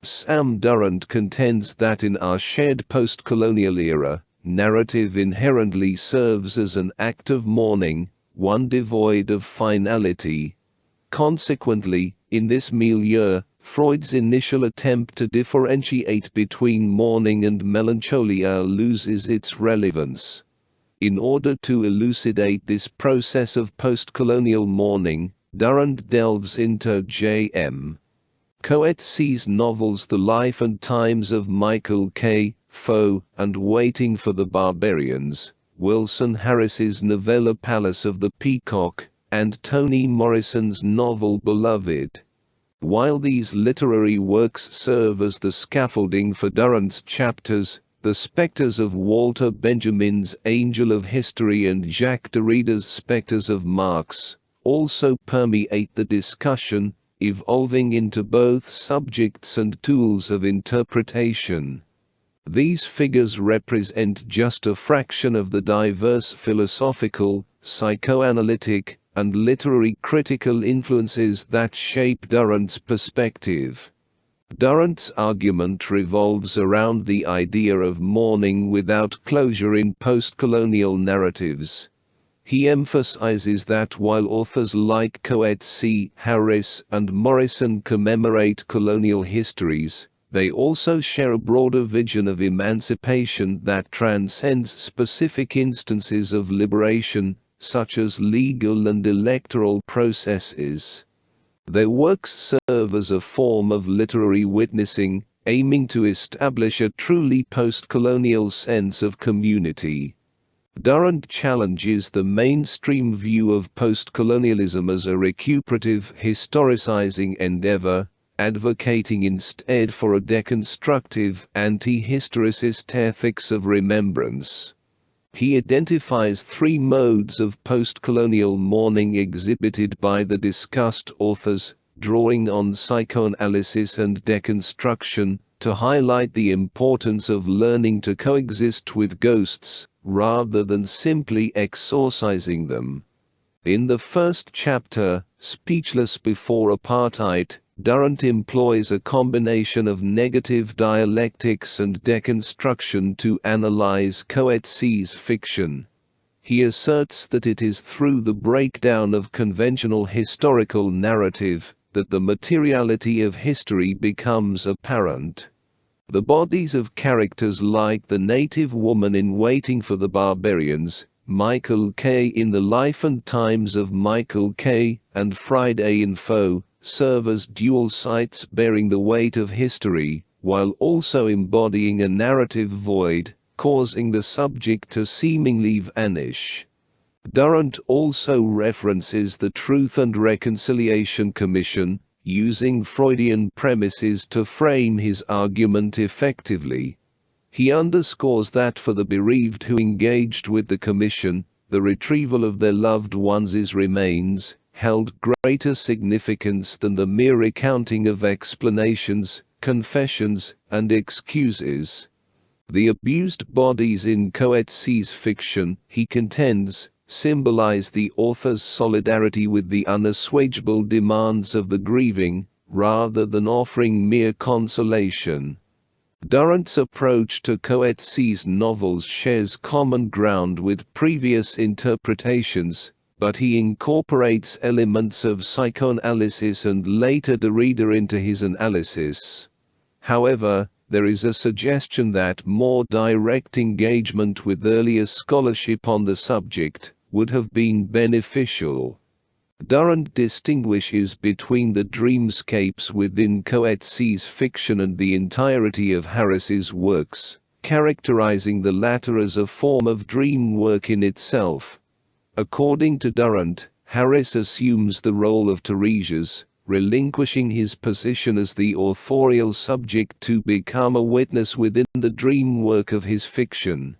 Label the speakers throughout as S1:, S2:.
S1: Sam Durrant contends that in our shared postcolonial era, narrative inherently serves as an act of mourning, one devoid of finality. Consequently, in this milieu, Freud's initial attempt to differentiate between mourning and melancholia loses its relevance. In order to elucidate this process of postcolonial mourning, Durrant delves into J.M. Coetzee's novels The Life and Times of Michael K. Foe and Waiting for the Barbarians, Wilson Harris's novella Palace of the Peacock, and Toni Morrison's novel Beloved. While these literary works serve as the scaffolding for Durrant's chapters, the spectres of Walter Benjamin's Angel of History and Jacques Derrida's Spectres of Marx also permeate the discussion, evolving into both subjects and tools of interpretation. These figures represent just a fraction of the diverse philosophical, psychoanalytic, and literary critical influences that shape Durrant's perspective. Durrant's argument revolves around the idea of mourning without closure in postcolonial narratives. He emphasizes that while authors like Coetzee, Harris, and Morrison commemorate colonial histories, they also share a broader vision of emancipation that transcends specific instances of liberation, such as legal and electoral processes. Their works serve as a form of literary witnessing, aiming to establish a truly postcolonial sense of community. Durrant challenges the mainstream view of postcolonialism as a recuperative, historicizing endeavor, advocating instead for a deconstructive, anti-historicist ethics of remembrance. He identifies three modes of postcolonial mourning exhibited by the discussed authors, drawing on psychoanalysis and deconstruction, to highlight the importance of learning to coexist with ghosts, rather than simply exorcising them. In the first chapter, Speechless Before Apartheid, Durrant employs a combination of negative dialectics and deconstruction to analyze Coetzee's fiction. He asserts that it is through the breakdown of conventional historical narrative that the materiality of history becomes apparent. The bodies of characters like the native woman in Waiting for the Barbarians, Michael K. in The Life and Times of Michael K., and Friday in Foe, serve as dual sites bearing the weight of history, while also embodying a narrative void, causing the subject to seemingly vanish. Durrant also references the Truth and Reconciliation Commission, using Freudian premises to frame his argument effectively. He underscores that for the bereaved who engaged with the commission, the retrieval of their loved ones' remains held greater significance than the mere recounting of explanations, confessions, and excuses. The abused bodies in Coetzee's fiction, he contends, symbolize the author's solidarity with the unassuageable demands of the grieving, rather than offering mere consolation. Durrant's approach to Coetzee's novels shares common ground with previous interpretations, but he incorporates elements of psychoanalysis and later Derrida into his analysis. However, there is a suggestion that more direct engagement with earlier scholarship on the subject would have been beneficial. Durrant distinguishes between the dreamscapes within Coetzee's fiction and the entirety of Harris's works, characterizing the latter as a form of dream work in itself. According to Durrant, Harris assumes the role of Tiresias, relinquishing his position as the authorial subject to become a witness within the dream work of his fiction.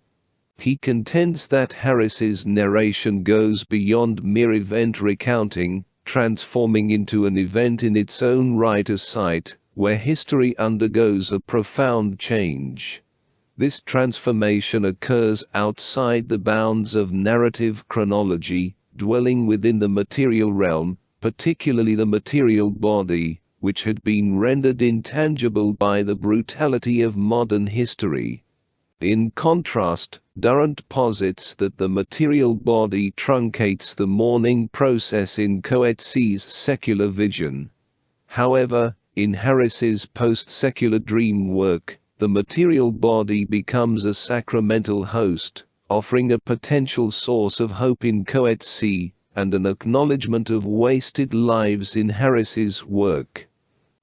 S1: He contends that Harris's narration goes beyond mere event recounting, transforming into an event in its own right, a site where history undergoes a profound change. This transformation occurs outside the bounds of narrative chronology, dwelling within the material realm, particularly the material body, which had been rendered intangible by the brutality of modern history. In contrast, Durrant posits that the material body truncates the mourning process in Coetzee's secular vision. However, in Harris's post-secular dream work, the material body becomes a sacramental host, offering a potential source of hope in Coetzee, and an acknowledgement of wasted lives in Harris's work.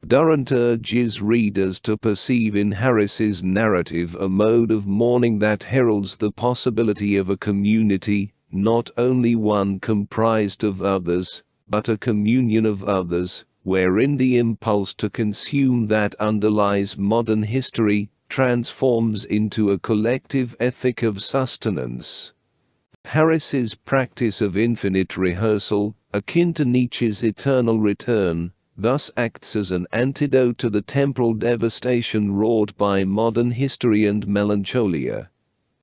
S1: Durrant urges readers to perceive in Harris's narrative a mode of mourning that heralds the possibility of a community, not only one comprised of others, but a communion of others, wherein the impulse to consume that underlies modern history transforms into a collective ethic of sustenance. Harris's practice of infinite rehearsal, akin to Nietzsche's eternal return, thus acts as an antidote to the temporal devastation wrought by modern history and melancholia.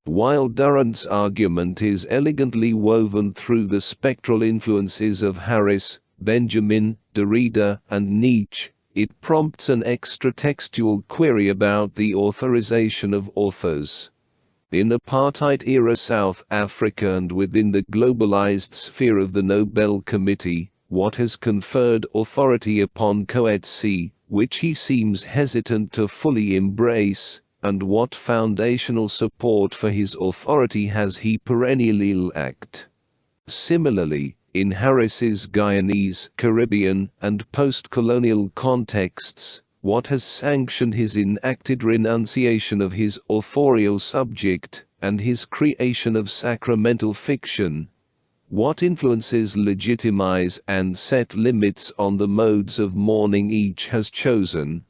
S1: While Durrant's argument is elegantly woven through the spectral influences of Harris, Benjamin, Derrida, and Nietzsche, it prompts an extra-textual query about the authorization of authors. In apartheid-era South Africa and within the globalized sphere of the Nobel Committee, what has conferred authority upon Coetzee, which he seems hesitant to fully embrace, and what foundational support for his authority has he perennially lacked? Similarly, in Harris's Guyanese, Caribbean, and post-colonial contexts, what has sanctioned his enacted renunciation of his authorial subject, and his creation of sacramental fiction? What influences legitimize and set limits on the modes of mourning each has chosen?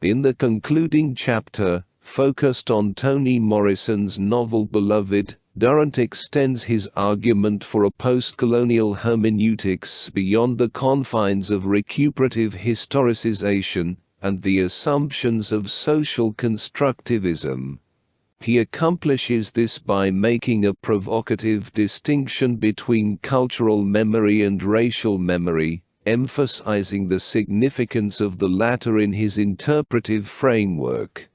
S1: In the concluding chapter, focused on Toni Morrison's novel Beloved, Durrant extends his argument for a post-colonial hermeneutics beyond the confines of recuperative historicization and the assumptions of social constructivism. He accomplishes this by making a provocative distinction between cultural memory and racial memory, emphasizing the significance of the latter in his interpretive framework.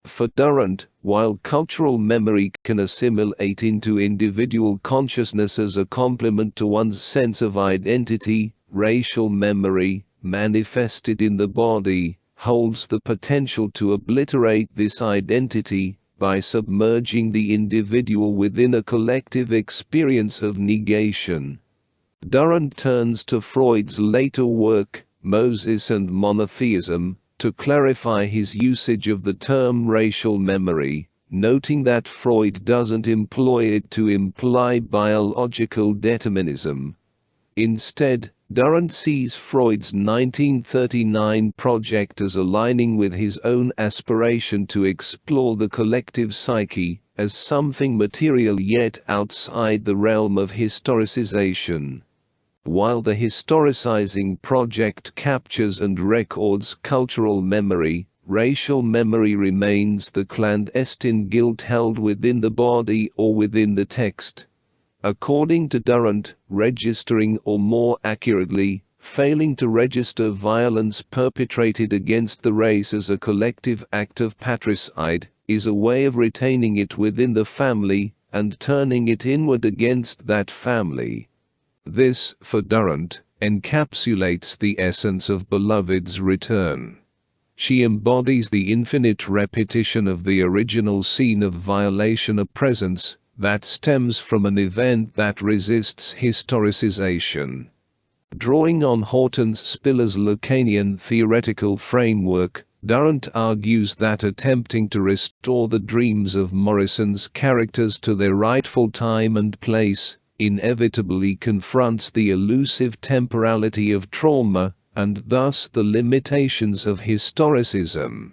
S1: For Durrant, while cultural memory can assimilate into individual consciousness as a complement to one's sense of identity, racial memory, manifested in the body, holds the potential to obliterate this identity by submerging the individual within a collective experience of negation. Durrant turns to Freud's later work, Moses and Monotheism, to clarify his usage of the term racial memory, noting that Freud doesn't employ it to imply biological determinism. Instead, Durrant sees Freud's 1939 project as aligning with his own aspiration to explore the collective psyche as something material yet outside the realm of historicization. While the historicizing project captures and records cultural memory, racial memory remains the clandestine guilt held within the body or within the text. According to Durrant, registering, or more accurately, failing to register violence perpetrated against the race as a collective act of patricide, is a way of retaining it within the family, and turning it inward against that family. This, for Durrant, encapsulates the essence of Beloved's return. She embodies the infinite repetition of the original scene of violation of presence, that stems from an event that resists historicization. Drawing on Horton Spiller's Lacanian theoretical framework, Durrant argues that attempting to restore the dreams of Morrison's characters to their rightful time and place inevitably confronts the elusive temporality of trauma, and thus the limitations of historicism.